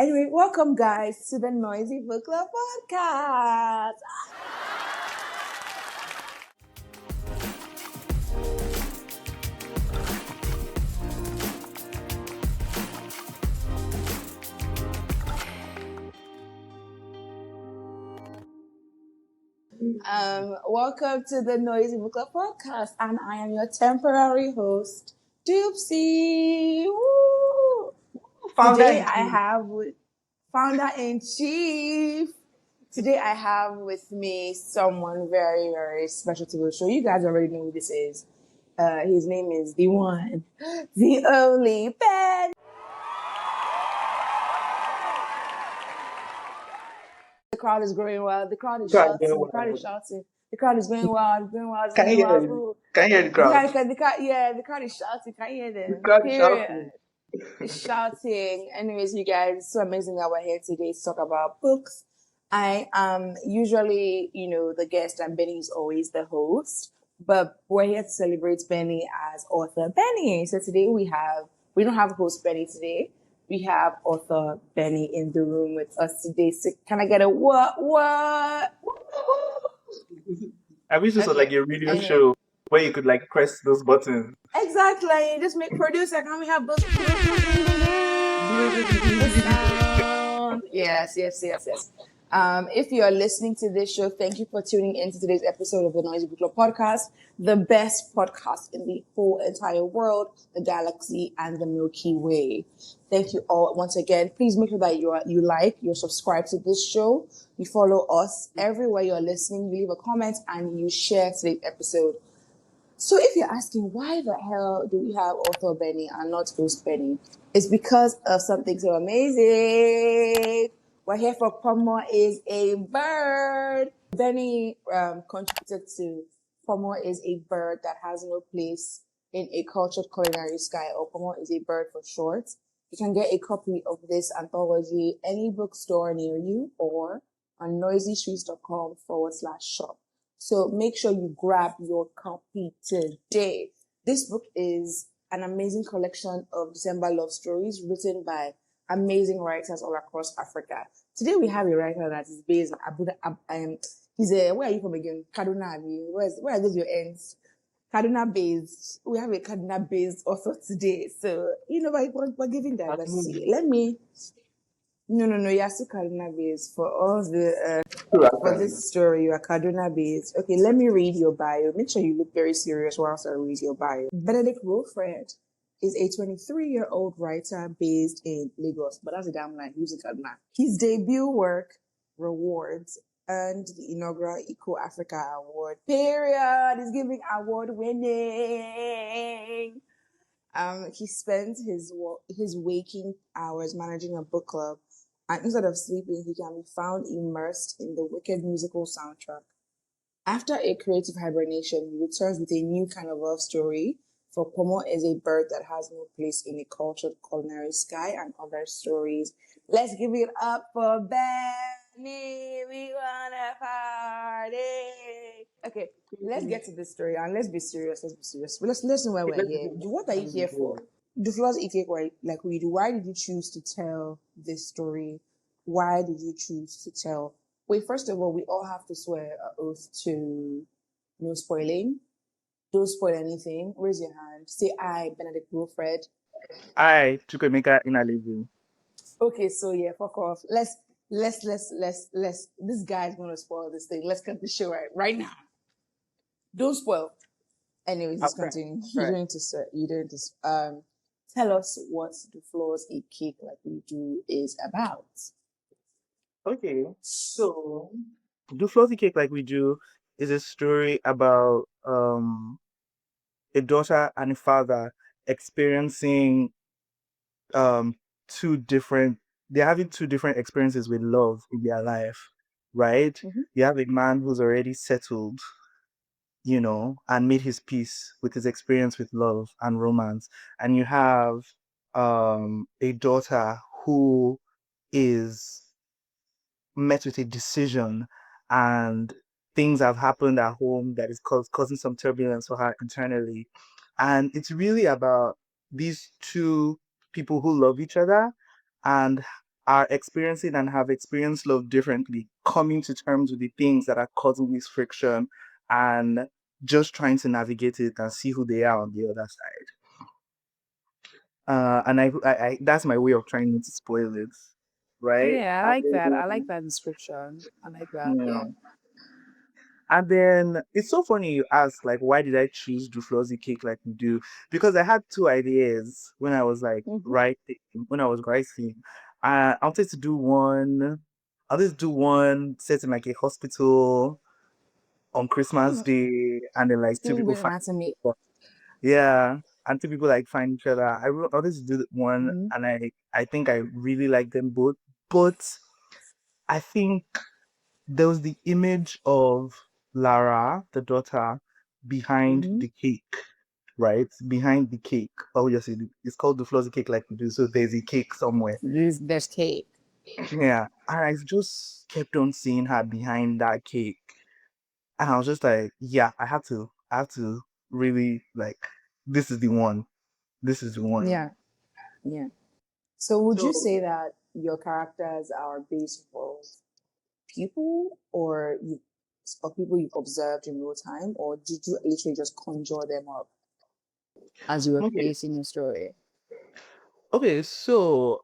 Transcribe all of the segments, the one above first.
Anyway, welcome guys to the Noisy Book Club podcast. Welcome to the Noisy Book Club podcast, and I am your temporary host, Doopsy. Woo! Today I have with founder in chief. Today I have with me someone very, very special to the show. You guys already know who this is. His name is the one, the only Ben. The crowd is growing wild. The crowd is shouting. The crowd is shouting. The crowd is going wild. It's going wild. It's Can you going hear wild. them? Ooh. Can you hear the crowd? The crowd is shouting. Can you hear The them? crowd is Period. shouting. It's shouting. Anyways, you guys, it's so amazing that we're here today to talk about books. I am usually, the guest, and Benny is always the host. But we're here to celebrate Benny as author Benny. So today we don't have host Benny today. We have author Benny in the room with us today. So can I get a what? I wish this was like a radio show where you could like press those buttons. Exactly. Just make producer. Can we have those? Yes. If you are listening to this show, thank you for tuning in to today's episode of the Noisy Book Club podcast, the best podcast in the whole entire world, the galaxy, and the Milky Way. Thank you all once again. Please make sure that you're subscribed to this show, you follow us everywhere you're listening, you leave a comment, and you share today's episode. So if you're asking why the hell do we have author Benny and not host Benny, it's because of something so amazing. We're here for Ponmo Is a Bird. Benny contributed to Ponmo Is a Bird that has no place in a cultured culinary sky, or Ponmo Is a Bird for short. You can get a copy of this anthology any bookstore near you or on noisystreets.com/shop. So make sure you grab your copy today. This book is an amazing collection of December love stories written by amazing writers all across Africa. Today we have a writer that is based in Abu Dhabi. Where are you from again? Kaduna. Where are those your ends? Kaduna based. We have a Kaduna based author today. So, we're giving diversity. No. You are still Kaduna based for all the, for this story. You are Kaduna based. Okay, let me read your bio. Make sure you look very serious whilst I read your bio. Benedict Wilred is a 23-year-old writer based in Lagos, but that's a damn lie. He's in Kaduna. His debut work, Rewards, earned the inaugural Eco Africa Award. Period. He's giving award winning. He spends his waking hours managing a book club, and instead of sleeping, he can be found immersed in the wicked musical soundtrack. After a creative hibernation, he returns with a new kind of love story. For Ponmo Is a Bird that has no place in a cultured culinary sky, and other stories. Let's give it up for Benny. We wanna party. Okay, let's get to this story and let's be serious. Let's know why we're here. What are you here for? The flaws like we do. Why did you choose to tell this story? Why did you choose to tell? Wait, first of all, we all have to swear an oath to no spoiling. Don't spoil anything. Raise your hand. Say I, Benedict Wilred. I took a maker in a living. Okay, so yeah, fuck off. Let's. This guy is gonna spoil this thing. Let's cut the show right now. Don't spoil. Anyways, let's continue. You don't need to tell us what The Flaws a Cake Like We Do is about. Okay, so Do Flossy Cake Like We Do is a story about a daughter and a father experiencing they're having two different experiences with love in their life, right? Mhm. You have a man who's already settled, and made his peace with his experience with love and romance. And you have a daughter who is met with a decision, and things have happened at home that is causing some turbulence for her internally. And it's really about these two people who love each other and are experiencing and have experienced love differently, coming to terms with the things that are causing this friction and just trying to navigate it and see who they are on the other side. And I that's my way of trying not to spoil it, right? Yeah, I And like that. I like then, that description. I like that. yeah. And then it's so funny you ask, like, why did I choose do flossy cake like we do? Because I had two ideas when I was like Mm-hmm. writing, when I was writing. I wanted to do one, I wanted to do one set in like a hospital on Christmas Day, and then like two Still people Grey's find Anatomy. each other. Yeah, and two people like find each other. I wanted to do one, Mm-hmm. and I think I really like them both, but I think there was the image of Lara, the daughter, behind Mm-hmm. the cake, right? Behind the cake. Obviously, it's called the flossy cake like we do, so there's a cake somewhere. There's cake. Yeah. And I just kept on seeing her behind that cake. And I was just like, yeah, I have to really like, this is the one. This is the one. Yeah, yeah. So would you So, say that your characters are based off people or people you've observed in real time, or did you literally just conjure them up as you were okay. creating your story? Okay, so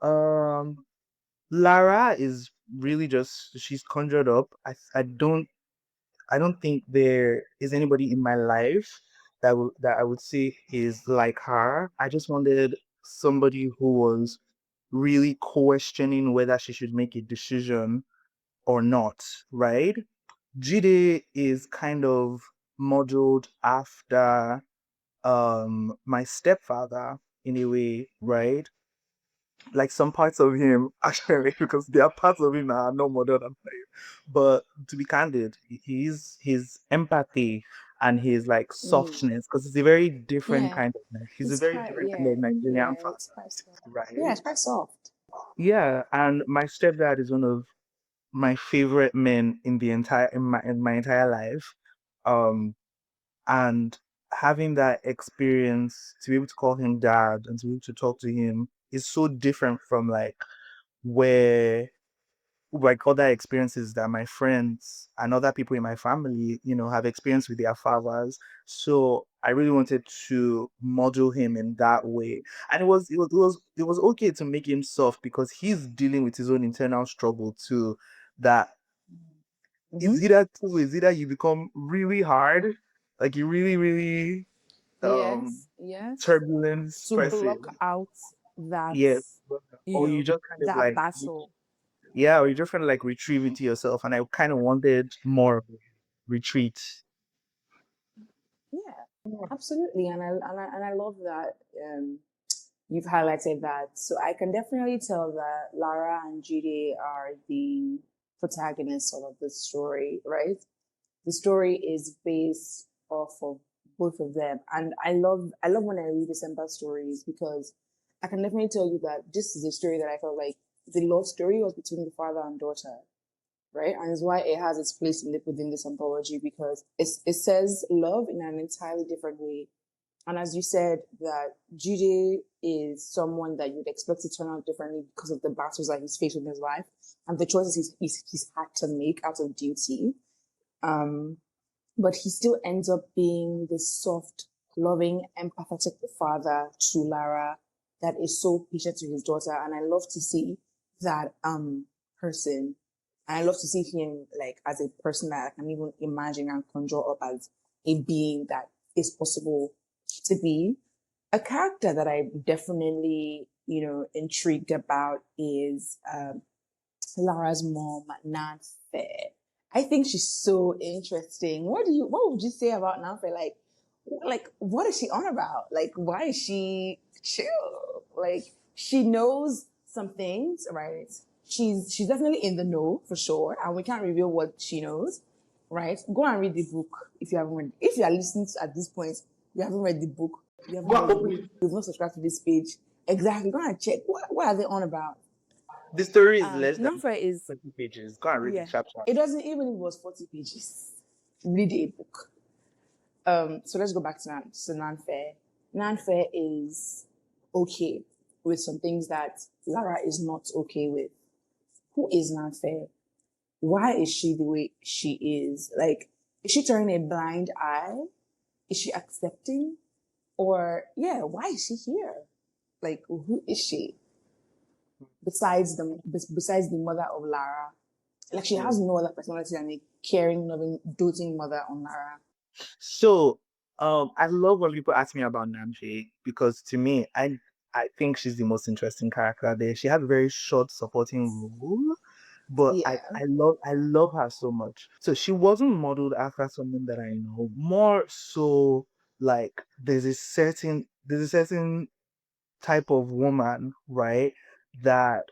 Lara is really just she's conjured up. I don't think there is anybody in my life that I would say is like her. I just wanted somebody who was really questioning whether she should make a decision or not, right? Jide is kind of modeled after my stepfather in a way, right? Like some parts of him actually because there are parts of him that are no more than him. But to be candid, his empathy and his like Mm. softness, because it's a very different Yeah, kind of he's a it's very quite different kind yeah, of Nigerian yeah, father, it's quite soft. Yeah, right? it's quite soft. Yeah, and my stepdad is one of my favorite men in my entire life. Um and having that experience to be able to call him dad and to be able to talk to him is so different from like where like other experiences that my friends and other people in my family, have experienced with their fathers. So I really wanted to model him in that way. And it was okay to make him soft because he's dealing with his own internal struggle too. That Mm-hmm. it's either two ways, either you become really hard, like you really, really Yes, yes. turbulent To block person. out that, Yes. you Or you know, just kind of that like battle. yeah, or you just kind of like retrieve it to yourself. And I kind of wanted more of a retreat. Yeah, absolutely. And I love that you've highlighted that. So I can definitely tell that Lara and Jide are the protagonists of the story, right? The story is based off of both of them. And I love when I read December stories because I can definitely tell you that this is a story that I felt like the love story was between the father and daughter, right? And it's why it has its place within this anthology because it says love in an entirely different way. And as you said, that Jude is someone that you'd expect to turn out differently because of the battles that he's faced in his life and the choices he's had to make out of duty. Um, but he still ends up being this soft, loving, empathetic father to Lara that is so patient to his daughter. And I love to see that person. And I love to see him like as a person that I can even imagine and conjure up as a being that is possible to be. A character that I'm definitely, intrigued about is Lara's mom, Nanfe. I think she's so interesting. What would you say about Nanfe? Like, what is she on about? Like, why is she chill? Like, she knows some things, right? She's definitely in the know for sure, and we can't reveal what she knows, right? Go and read the book if you haven't read. If you are listening at this point, you haven't read the book. You haven't Well, read the book. You've not subscribed to this page. Exactly. Go and check. What are they on about? the story is less than Nanfa is 20 pages. Go and read the yeah. chapter. It doesn't even if it was 40 pages. Read a book. So let's go back to Nanfair. Nanfair is okay with some things that Lara is not okay with. who is not fair? Why is she the way she is? Like, is she turning a blind eye? Is she accepting? Or, yeah, why is she here? Like, who is she? Besides the mother of Lara. Like, she Yeah. has no other personality than a caring, loving, doting mother on Lara. So, I love when people ask me about Namjay because to me, I think she's the most interesting character there. She had a very short supporting role, but Yeah. I love her so much. So she wasn't modeled after someone that I know. More so, like there's a certain type of woman, right, that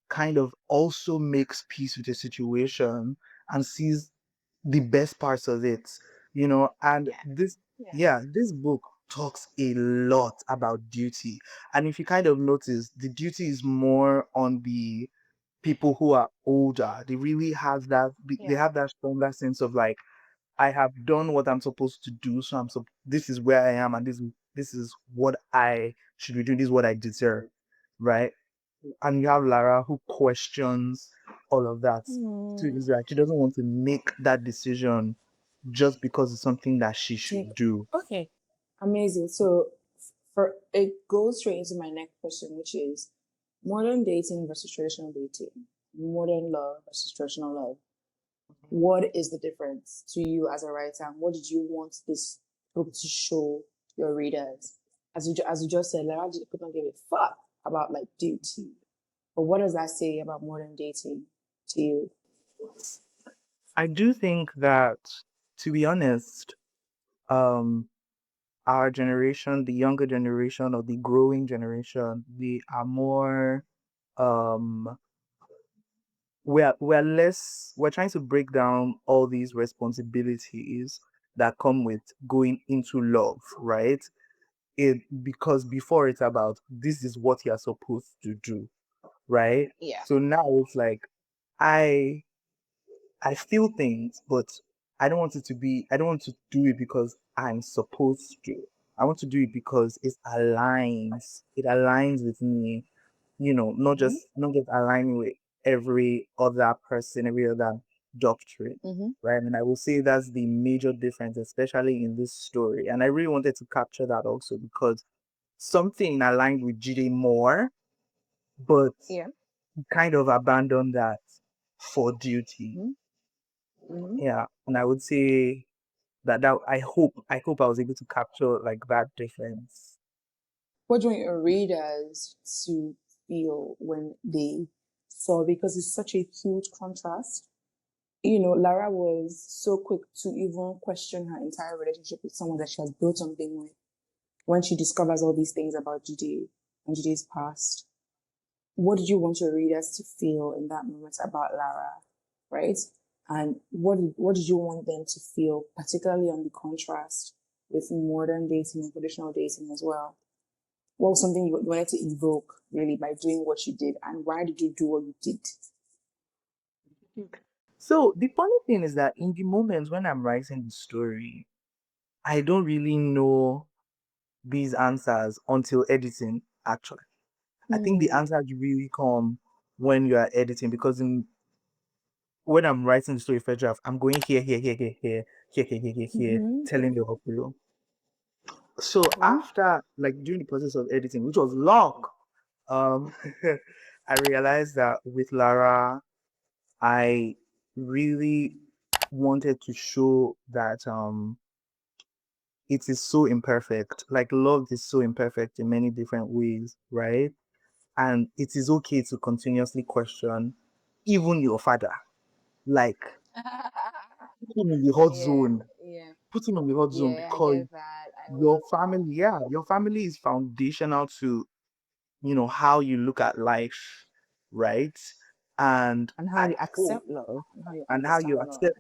kind of also makes peace with the situation and sees the best parts of it, and Yeah. Yeah. this book talks a lot about duty. And if you kind of notice, the duty is more on the people who are older. They really have that, they Yeah. have that stronger sense of like, I have done what I'm supposed to do, so this is where I am, and this is what I should be doing, this is what I deserve, right? And you have Lara who questions all of that. Too, Hmm. is right. She doesn't want to make that decision just because it's something that she Think, should do. okay. Amazing. So for it goes straight into my next question, which is modern dating versus traditional dating, modern love versus traditional love. What is the difference to you as a writer? And what did you want this book to show your readers? As you just said, Lara could not give a fuck about like duty. But what does that say about modern dating to you? I do think that, to be honest, um, our generation, the younger generation or the growing generation, they are more um we're trying to break down all these responsibilities that come with going into love, right? It Because before it's about this is what you're supposed to do, right? Yeah. So now it's like I I feel things, but I don't want to do it because I'm supposed to. I want to do it because it aligns with me, Mm-hmm. not just aligning with every other person, every other doctrine. Mm-hmm. Right. And I will say that's the major difference, especially in this story. And I really wanted to capture that also because something aligned with Jide more, but Yeah. kind of abandoned that for duty. Mm-hmm. Mm-hmm. Yeah. And I would say that I hope I was able to capture like that difference. What do you want your readers to feel when they saw? Because it's such a huge contrast. Lara was so quick to even question her entire relationship with someone that she has built something with when she discovers all these things about Jide and Jide's past. What did you want your readers to feel in that moment about Lara, right? And what did you want them to feel, particularly on the contrast with modern dating and traditional dating as well? What was something you wanted to evoke really by doing what you did, and why did you do what you did? So the funny thing is that in the moments when I'm writing the story, I don't really know these answers until editing, actually. I think the Hmm. answers really come when you are editing because when I'm writing the story for draft, I'm going here, here, here, here, here, here, here, here, here, here, Mm-hmm. telling the Hopulu. So Okay. after like during the process of editing, which was long, um I realized that with Lara, I really wanted to show that it is so imperfect. Like love is so imperfect in many different ways, right? And it is okay to continuously question even your father. Like put him in the hot Yeah, zone. yeah, Put him in the hot zone yeah, I because get that. I know your that. family, yeah, your family is foundational to, how you look at life, right? And And how I you hope accept love and how you and how you understand love. accept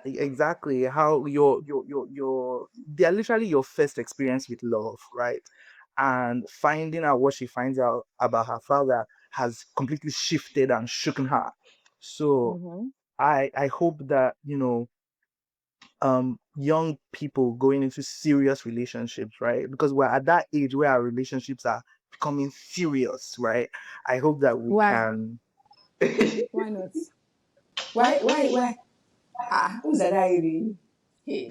exactly how your they're literally your first experience with love, right? And finding out what she finds out about her father has completely shifted and shooken her. So Mm-hmm. I hope that young people going into serious relationships, right? Because we're at that age where our relationships are becoming serious, right? I hope that we Why? can. Why not? Why? Who's that I Hey.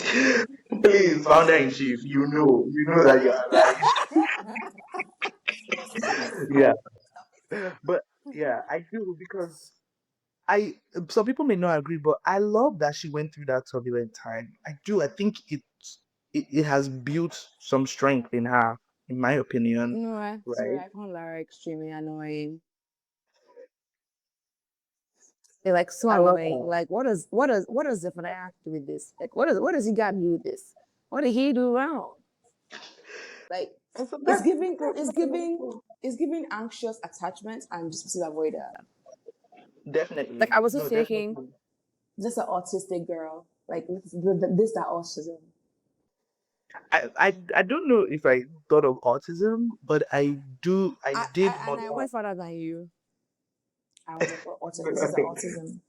Please, founder in chief, you know that you are right. Stop it. Yeah, but yeah, I do because I some people may not agree, but I love that she went through that turbulent time. I do. I think it has built some strength in her, in my opinion. No, I sorry, Right? I found Lara extremely annoying. They're like so I love annoying. her. Like, what does Zephaniah have to do with this? Like, what does he got to do with this? What did he do wrong? Like, And it's sometimes, giving, sometimes it's I love giving, her. it's giving anxious attachment, and just to avoid that. Like, Definitely. I was No, just thinking, definitely. just an autistic girl. Like, this that autism. I don't know if I thought of autism, but I did And I wonder. went further than you. I was like, oh, autism. This is the autism.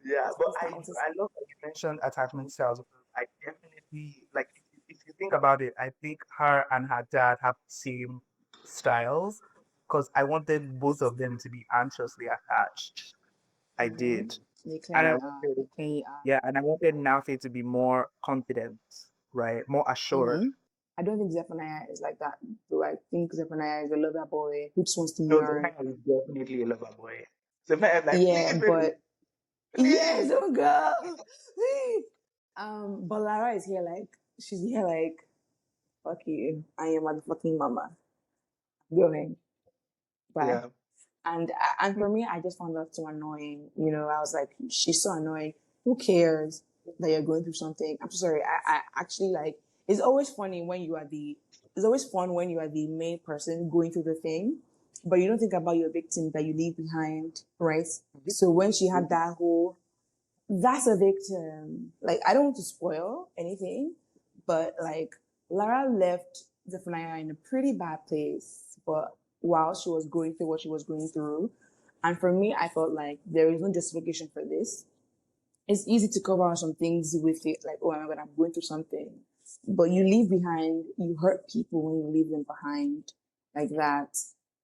Yeah, but This is the autism. I love that you mentioned attachment styles because I definitely like if you think about it, I think her and her dad have the same styles because I wanted both of them to be anxiously attached. I Mm-hmm. did. They And I clearly are. They wanted clearly are. yeah, and I wanted Nafi to be more confident, right? More assured. Mm-hmm. I don't think Zephaniah is like that. Do I think Zephaniah is a lover boy who just wants to No, yearn? Zephaniah is definitely a lover boy. Zephaniah is like, Yeah, please, baby, but yes, please. oh girl, please. But Lara is here like she's here like fuck you. I am motherfucking mama. Go ahead, bye. Yeah. And for me, I just found that so annoying. You know, I was like, she's so annoying. Who cares that you're going through something? I'm so sorry. I actually like. It's always funny when you are the. It's always fun when you are the main person going through the thing, but you don't think about your victim that you leave behind, right? So when she had that whole, that's a victim. Like I don't want to spoil anything, but like Lara left Zephaniah in a pretty bad place, but while she was going through what she was going through. And for me, I felt like there is no justification for this. It's easy to cover up some things with it, like, oh my God, I'm going through something. But you leave behind, you hurt people when you leave them behind like that,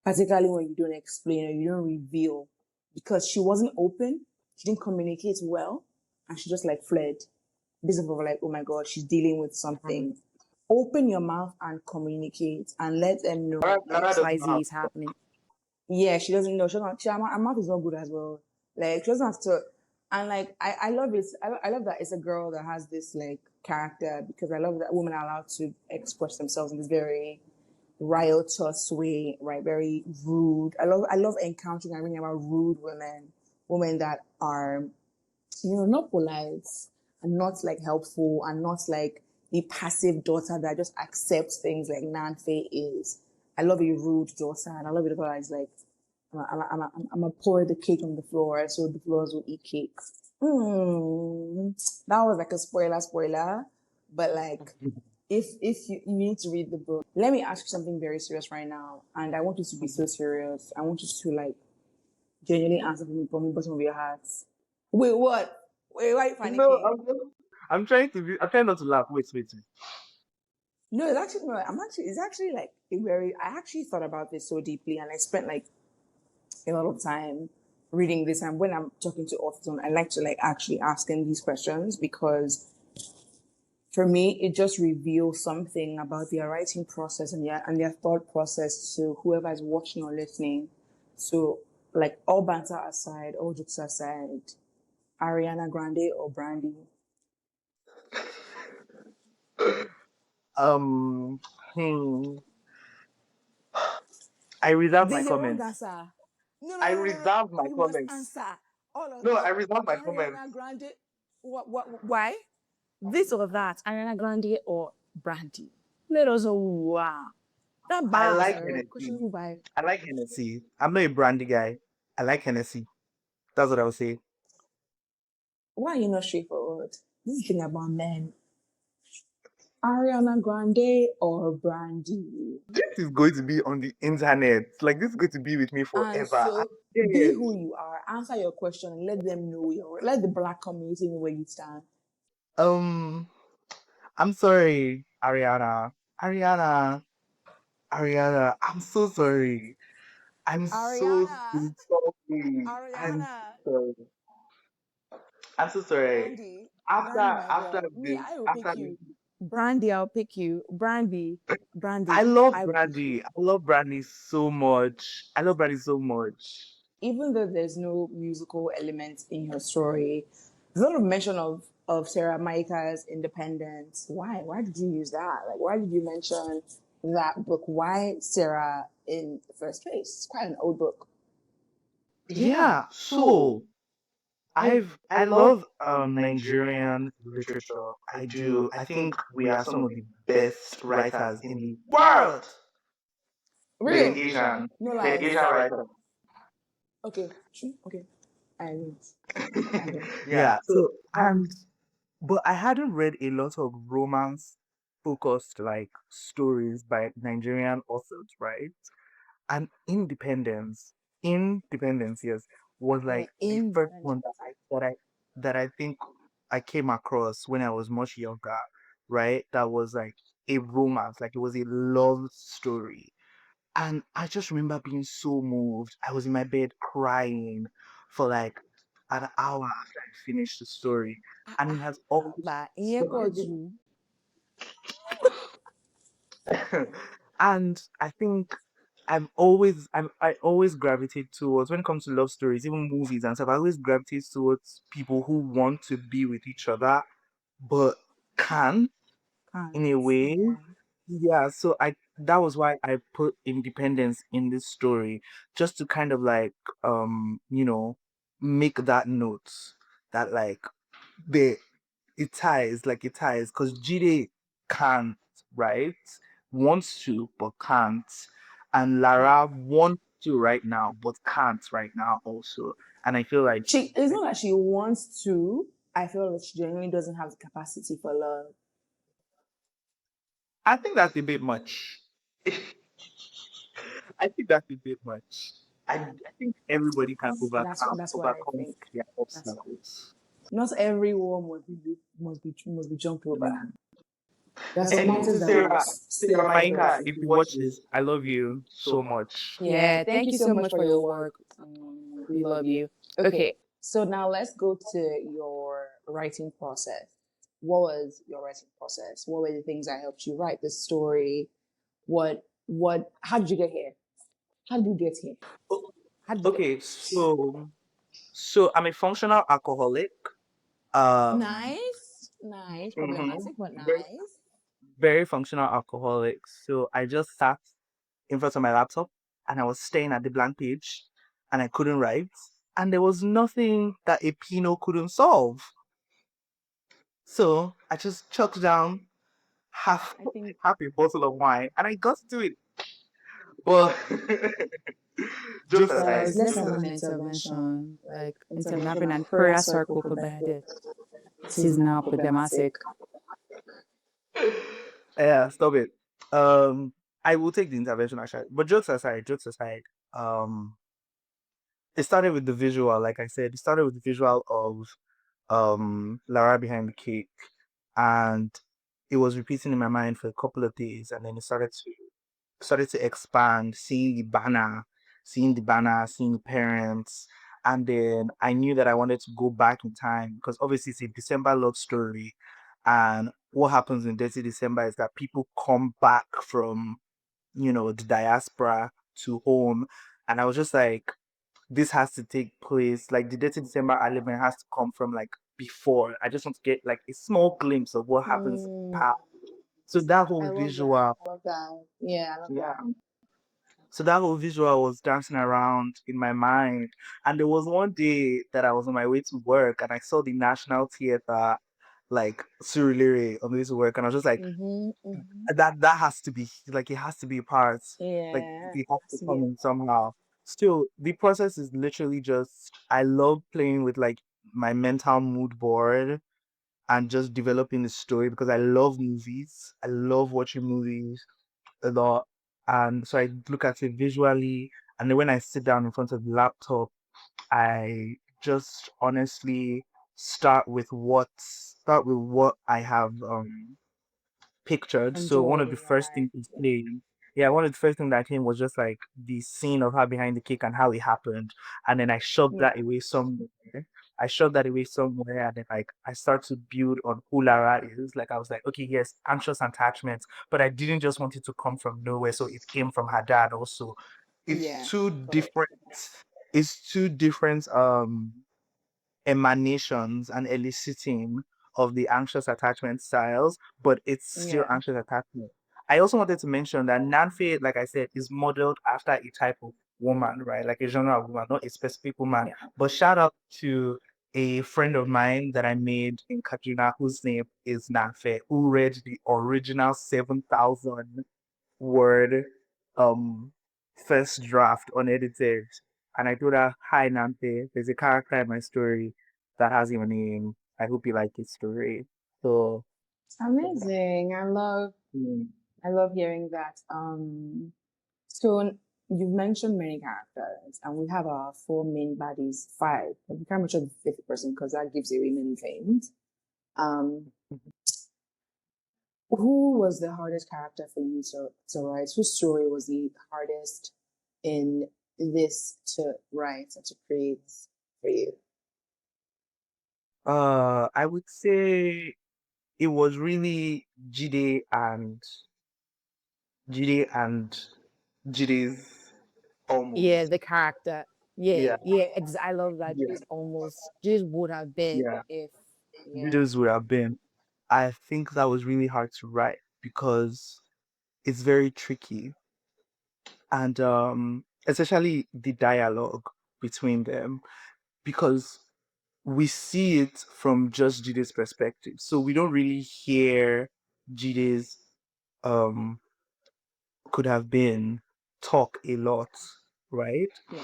particularly when you don't explain or you don't reveal because she wasn't open, she didn't communicate well, and she just like fled. Because of like, oh my God, she's dealing with something. Open your mouth and communicate and let them know Lara doesn't know how XYZ is happening. Yeah, she doesn't know. She doesn't, her mouth is not good as well. Like she doesn't have to. And like I love it. I love that it's a girl that has this like character because I love that women are allowed to express themselves in this very riotous way, right? Very rude. I love encountering and reading about rude women, women that are not polite and not like helpful and not like the passive daughter that just accepts things like Nanfe is. I love a rude daughter and I love a daughter that is like, I'm gonna pour the cake on the floor so the floors will eat cake. That was like a spoiler, but like if you need to read the book, let me ask you something very serious right now, and I want you to be so serious. I want you to like genuinely answer from the bottom of your heart. Wait, what? Wait, why are you no, panicking? I'm trying not to laugh. Wait. No, it's actually no. It's actually like a very. I actually thought about this so deeply, and I spent like a lot of time reading this. And when I'm talking to authors, I like to like actually ask them these questions because for me, it just reveals something about their writing process and their thought process to whoever is watching or listening. So, like all banter aside, all jokes aside, Ariana Grande or Brandy? Um, hmm, I reserve my There's a wrong comments. answer. No, no, I no, no, no. reserve my You must comments. answer all of No, this. I reserve my comments. Ariana Grande. What? Why? This or that? Ariana Grande or Brandy? Let us know. Wow. That I bar like answer. Question Hennessy. who by? I like Hennessy. I'm not a brandy guy. I like Hennessy. That's what I would say. Why are you not straightforward? This is the thing about men. Ariana Grande or Brandy? This is going to be on the internet. Like this is going to be with me And forever. I'm so be scared. who you are. Answer your question and let them know let the black community know where you stand. Um, I'm sorry, Ariana. Ariana. I'm so sorry. I'm so Ariana, sorry. Ariana, Sorry. I'm so sorry. Brandy, After Brandy, my after girl. Me, this, I will after pick you. Brandy, I'll pick you. Brandy, I Brandy, love I will pick Brandy. you. I love Brandy so much. I love Brandy so much. Even though there's no musical element in her story, there's a lot of mention of Sarah Maika's independence. Why? Why did you use that? Like, why did you mention that book? Why Sarah in the first place? It's quite an old book. Yeah. So I love Nigerian literature. I do. I think we are some of the best writers in the world. Being Real, Asian, no being lies. Asian writer. Okay, true. Okay, I mean, I don't. Yeah. So but I hadn't read a lot of romance focused like stories by Nigerian authors, right? And Independence, yes, was Yeah, like the first independent. one that I think I came across when I was much younger, right? That was like a romance, like it was a love story. And I just remember being so moved. I was in my bed crying for like an hour after I finished the story. And it has always But here stuck got with you. and I think I always gravitate towards when it comes to love stories, even movies and stuff, I always gravitate towards people who want to be with each other but can in Can't. a way. Yeah. Yeah, so I that was why I put independence in this story, just to kind of like make that note that like the it ties because Jide can't, right? Wants to but can't. And Lara wants to right now but can't right now also. And I feel like She it's not that she wants to. I feel like she genuinely doesn't have the capacity for love. I think that's a bit much. I think that's a bit much. I think everybody can That's what I overcome think. their That's what I think. obstacles. Not everyone must be jumped over. Yeah. There are some Anywho, mountains that we must stay Sarah on top Maika, of. if you watch this, I love you so much. Yeah, thank you so much for your work. We love you. Okay, so now let's go to your writing process. What was your writing process? What were the things that helped you write this story? How did you get here? How did you get here? How did you get Okay, so I'm a functional alcoholic. Um, Nice, nice, mhm, problematic, but very, nice. very functional alcoholic. So I just sat in front of my laptop and I was staring at the blank page and I couldn't write. And there was nothing that a Pinot couldn't solve. So I just chucked down half I think half a bottle of wine and I got to it. But jokes aside, let's have an intervention, like intervention and prayer circle for Benedict. This is now problematic. yeah, stop it. I will take the intervention actually. But jokes aside, um, it started with the visual, like I said, it started with the visual of Lara behind the cake, and it was repeating in my mind for a couple of days, and then it started to expand, seeing the banner, seeing the parents, and then I knew that I wanted to go back in time because obviously it's a December love story, and what happens in Dirty December is that people come back from the diaspora to home, and I was just like, this has to take place like the Dirty December element has to come from like before. I just want to get like a small glimpse of what happens in the Mm, past. So that whole I love that. visual, I love that. Yeah, I love yeah. that. So that whole visual was dancing around in my mind. And there was one day that I was on my way to work and I saw the National Theatre like Surulere on this work and I was just like, Mm-hmm. that has to be like it has to be a part. Like Yeah, it has to has to be come a in part. somehow. Still, the process is literally just I love playing with like my mental mood board and just developing the story because I love movies. I love watching movies a lot. And so I look at it visually. And then when I sit down in front of the laptop, I just honestly start with what I have pictured. So one of Enjoyed the in your first life. things is Yeah. playing. Yeah, one of the first things that came was just like the scene of her behind the cake and how it happened. And then I shoved Yeah. that away somewhere. I shoved that away somewhere and then like I start to build on who Lara is. Like I was like, okay, yes, anxious attachments, but I didn't just want it to come from nowhere. So it came from her dad also. It's Yeah. two Correct. different emanations and eliciting of the anxious attachment styles, but it's still Yeah. anxious attachment. I also wanted to mention that Nanfe, like I said, is modeled after a type of woman, right? Like a genre of woman, not a specific woman. Yeah. But shout out to a friend of mine that I made in Kaduna whose name is Nanfe, who read the original 7,000 word um first draft unedited. And I told her, hi Nante, there's a character in my story that has your name. I hope you like his story. So Amazing. mm, I love hearing that. So you've mentioned many characters, and we have our four main baddies, five. We can't mention the fifth person because that gives away many things. Um, who was the hardest character for you to write? Whose story was the hardest in this to write and to create for you? I would say it was really Jide and Jide's Yeah, almost. the character. Yeah, Yeah, yeah. I love that. yeah, Just would have been yeah. if. Yeah. Jide's would have been. I think that was really hard to write because it's very tricky and especially the dialogue between them because we see it from just Jide's perspective, so we don't really hear Jide's um could have been talk a lot, right? Yeah.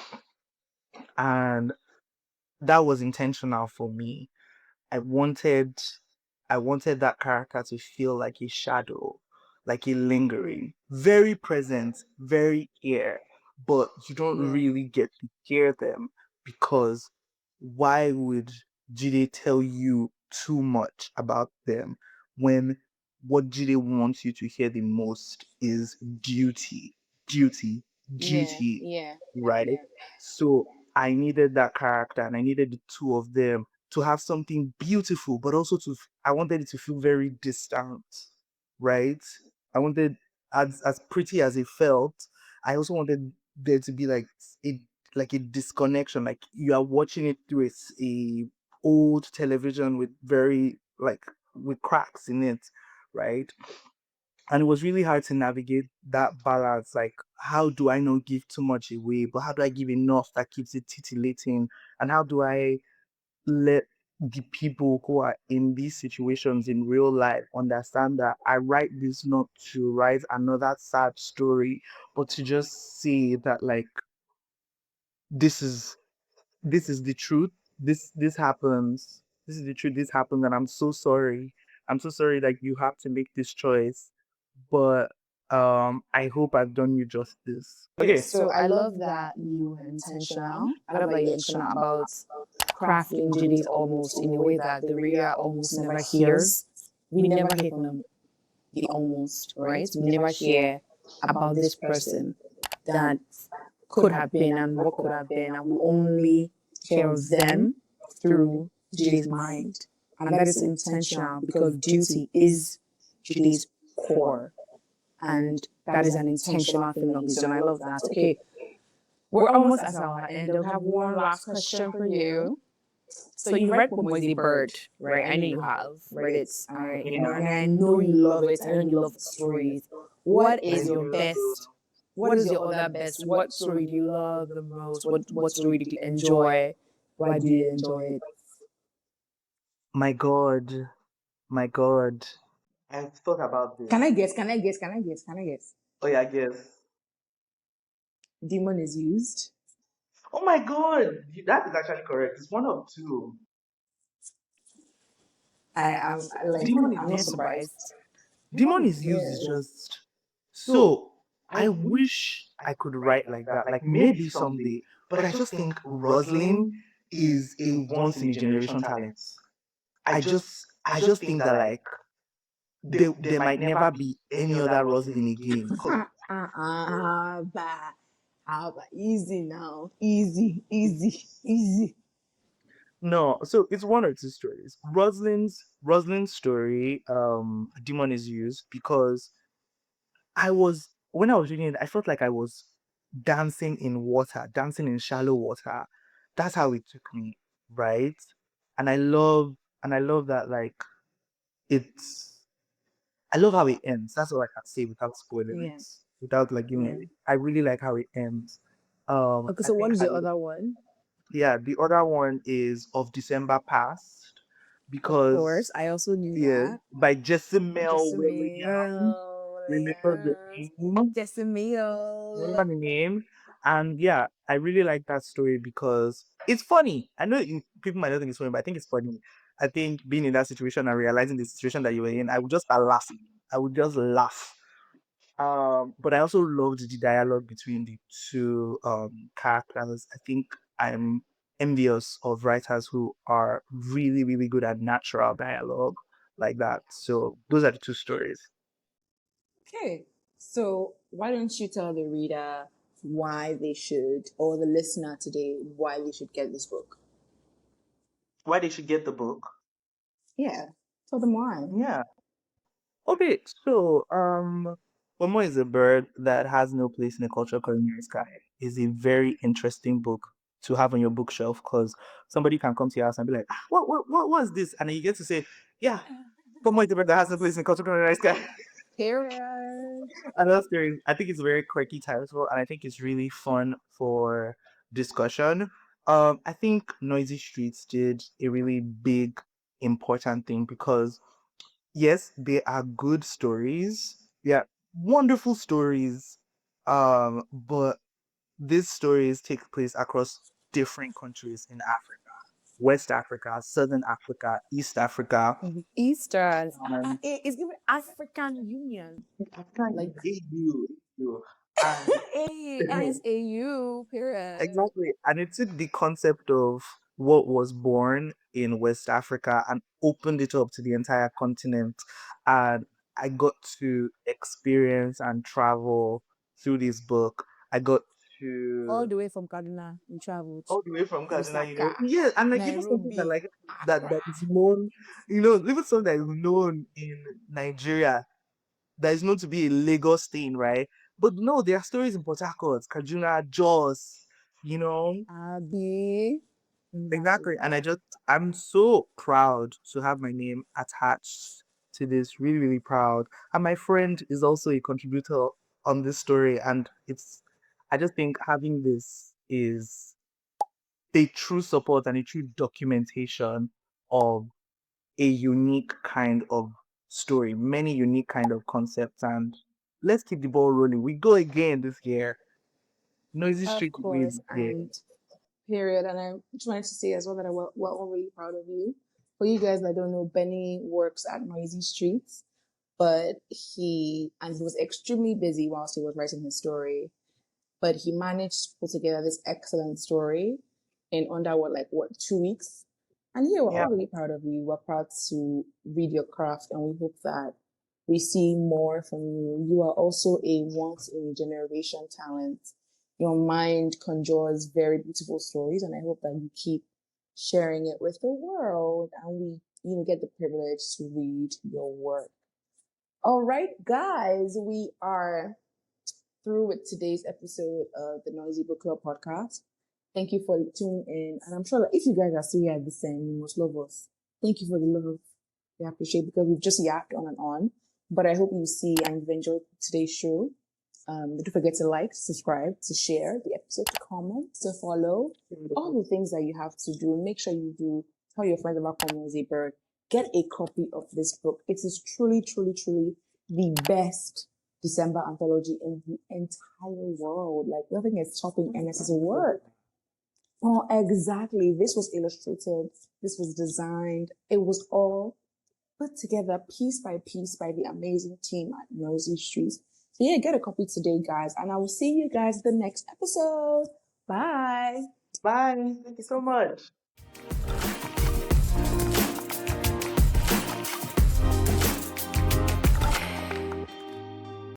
And that was intentional for me. I wanted I wanted that character to feel like a shadow, like a lingering, very present, very here, but you don't Yeah. really get to hear them because why would Jide tell you too much about them when what Jide wants you to hear the most is duty, duty, Yeah. duty, Yeah. right? Yeah. So I needed that character and I needed the two of them to have something beautiful, but also I wanted it to feel very distant, right? I wanted as pretty as it felt, I also wanted there to be a disconnection, like you are watching it through a old television with very like with cracks in it, right? And it was really hard to navigate that balance. Like, how do I not give too much away, but how do I give enough that keeps it titillating? And how do I let the people who are in these situations in real life understand that I write this not to write another sad story, but to just say that like this is this is the truth. This happens. This is the truth. This happened, and I'm so sorry. I'm so sorry that you have to make this choice. But I hope I've done you justice. Okay, Okay. so So I I love love that that you you were were intentional. intentional. I I love love that that you're you're intentional intentional about about crafting crafting Judy's Judy's almost almost in in a a way way that that the the reader reader almost almost never never hears. hears. We We never never hear hear from from the almost, right? right? We We never never hear hear about about this this person person that that could could have have been been and and what what could could have have been, been, and and we we only only hear hear of of them them through through Judy's Judy's mind. mind. And And that that is is intentional intentional because because duty duty is is Judy's Judy's core. core. And And that that is is an an intentional intentional thing thing that of he's his, done. and I I love love that. that. Okay, Okay, we're we're almost almost at at our our end. end. We We have have one one last last question question for for you. you. So So you you read read Ponmo Is, Ponmo Is, Bird, right? right? I I know know you you have have read read it. it. I, I, you know, and and I I know know you you love love it. it. I I know know you you love love stories. stories. What What is is your your best? best? What What is is your your other other best? best? What What story story do do you you love love the the most? most? What What story story did did you you enjoy? enjoy? Why Why do do you you enjoy enjoy it? it? My God, my God. I've thought about this. Can I guess? Can I guess? Can I guess? Can I guess? Oh yeah, I guess. Demon is used. Oh my God, that is actually correct. It's one of two. I am like Demon is I'm I'm not not used. surprised. surprised. Demon Oh, is used is yeah. just so. I wish I could write like that. Like maybe someday, but I just think Roslyn is a once in a generation talent. I just think that like there might never be any other Roslyn again. Easy now. Easy. No, so it's one or two stories. Rosalind's story, Demon is used because when I was reading it, I felt like I was dancing in water, dancing in shallow water. That's how it took me, right? And I love that like it's I love how it ends. That's all I can say without spoiling Yeah. it. Without like giving Yeah. it. I really like how it ends. Okay, I so what think is the other one? yeah, the other one is of December Past Of course, because I also knew yeah, that. by Jessamel Williams. Remember the Jessamine. name? Jessamine. Remember the name? And yeah, I really like that story because it's funny. I know people might not think it's funny, but I think it's funny. I think being in that situation and realizing the situation that you were in, I would just start laughing. I would just laugh. But I also loved the dialogue between the two characters. I think I'm envious of writers who are really, really good at natural dialogue like that. So those are the two stories. Okay. So why don't you tell the reader why they should, or the listener today, why they should get this book? Why they should get the book? Yeah. Tell them why. Yeah. Okay, so Ponmo is a bird that has no place in the cultural culinary sky. Is a very interesting book to have on your bookshelf because somebody can come to your house and be like, "Ah, what was this?" And then you get to say, "Yeah, Ponmo is a bird that has no place in the cultural culinary sky." Period. Another story, I think it's a very quirky title, and I think it's really fun for discussion. I think Noisy Streets did a really big, important thing because yes, they are good stories. Yeah, wonderful stories. But these stories take place across different countries in Africa. West Africa, Southern Africa, East Africa. Eastern. Um, It's given African Union. Africa Like, is AU. And ASAU, period. exactly. And it took the concept of what was born in West Africa and opened it up to the entire continent. And I got to experience and travel through this book. I got All to the way from Kaduna, we traveled. all the way from Kaduna, Lusaka, Yeah, and like even something that Nairobi, like that Accra. is known, even something that is known in Nigeria that is known to be a Lagos thing, right? But no, there are stories in Port Harcourt, Kajuna, Jos, you know. Abi. Exactly. And I'm so proud to have my name attached to this. Really, really proud. And my friend is also a contributor on this story. And I just think having this is a true support and a true documentation of a unique kind of story, many unique kind of concepts. And let's keep the ball rolling. We go again this year. Noisy Of Street again course, this year. and period. And I just wanted to say as well that we're all really proud of you. For you guys that don't know, Benny works at Noisy Streets, but he was extremely busy whilst he was writing his story. But he managed to put together this excellent story in under 2 weeks. And yeah, we're Yeah. all really proud of you. We're proud to read your craft, and we hope that we see more from you. You are also a once in a generation talent. Your mind conjures very beautiful stories, and I hope that you keep sharing it with the world, and we, get the privilege to read your work. All right, guys, we are through with today's episode of the Noisy Book Club podcast. Thank you for tuning in. And I'm sure that if you guys are still here at this end, you must love us. Thank you for the love. We appreciate it because we've just yapped on and on. But I hope you see and you've enjoyed today's show. Don't forget to like, subscribe, to share the episode, to comment, to follow. All the things that you have to do. Make sure you do. Tell your friends about Ponmo Is. Get a copy of this book. It is truly, truly, truly the best December anthology in the entire world. Like nothing is topping Ernest's work. Oh, exactly. This was illustrated. This was designed. It was all put together piece by piece by the amazing team at Noisy Streets. So yeah, get a copy today, guys. And I will see you guys in the next episode. Bye. Bye. Thank you so much.